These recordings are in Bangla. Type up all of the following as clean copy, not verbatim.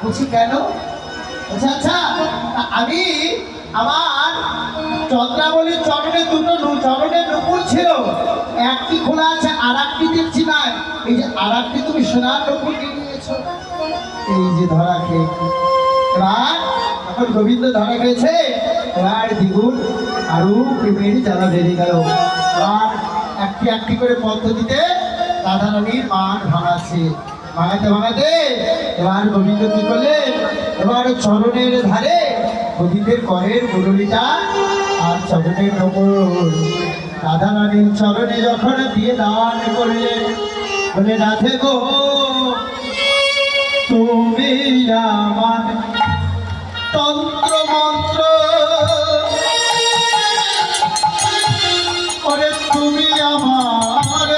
বলছি কেন? আচ্ছা আচ্ছা, আমি আমার চন্দ্রাবলীর চরণে দুটো চরণের নুপুর ছিল, একটি খোলা আছে আর একটি দেখছি না। এই যে আর একটি তুমি সোনার নুপুর নিয়ে নিয়েছো, এই যে ধরা খেয়ে। এবার এখন গোবিন্দ ধরা খেয়েছে, এবার দ্বিগুণ আরো প্রেমের জ্বালা বেড়ে গেল। এবার একটি একটি করে পদ্ধতিতে রাধা রানীর মান ভাঙাচ্ছে। ভাঙাতে ভাঙাতে এবার গোবিন্দ কি করলেন, এবার চরণের ধারে গোবিন্দের করের মুরলিটা আর চরণের নপুর রাধা রানীর চরণে যখন দিয়ে দান করলেন, বলে রাধে গো তুমি আমার তন্ত্র মন্ত্র, ওরে তুমি আমার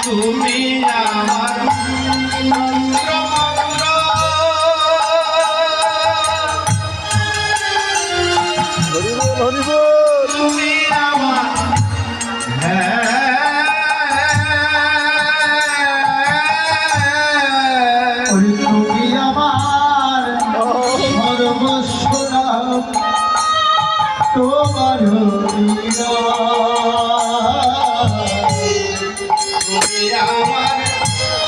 তুমি আমার মন্ত্র মন্ত্র, তুমি আমার তুমি আমার সর্বস্ব তোমার তুমি আমার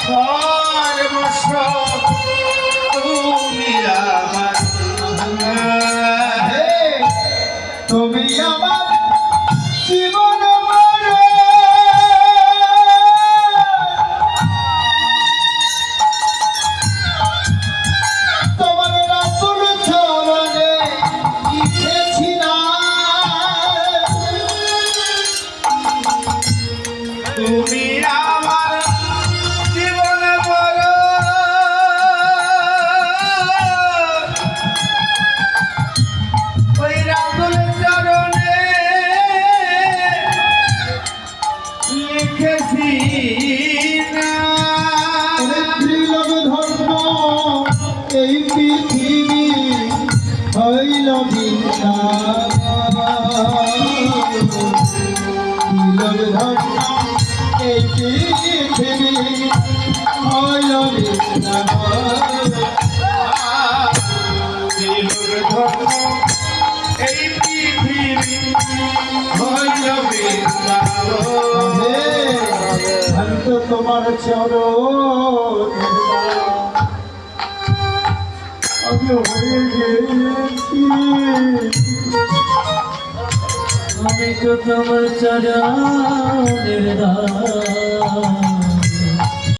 সর্বস্ব, তুমি আমার তুমি আমার জীবন তোমার রাতুল চরণে লিখেছি না, তুমি আমার জীবন বড়, ওই রাতুল চরণে লিখেছি না। ত্রিলোক ধর্ম এই পৃথিবী হইল বিদ্যা, ত্রিলোক ধর্ম এই পৃথিবী হইল বিদ্যা, এই পৃথিবী হইল বৃন্দাবন। তোমার চরণ আমি হয়ে গেছি, আমি তো তোমার চরণের দাস।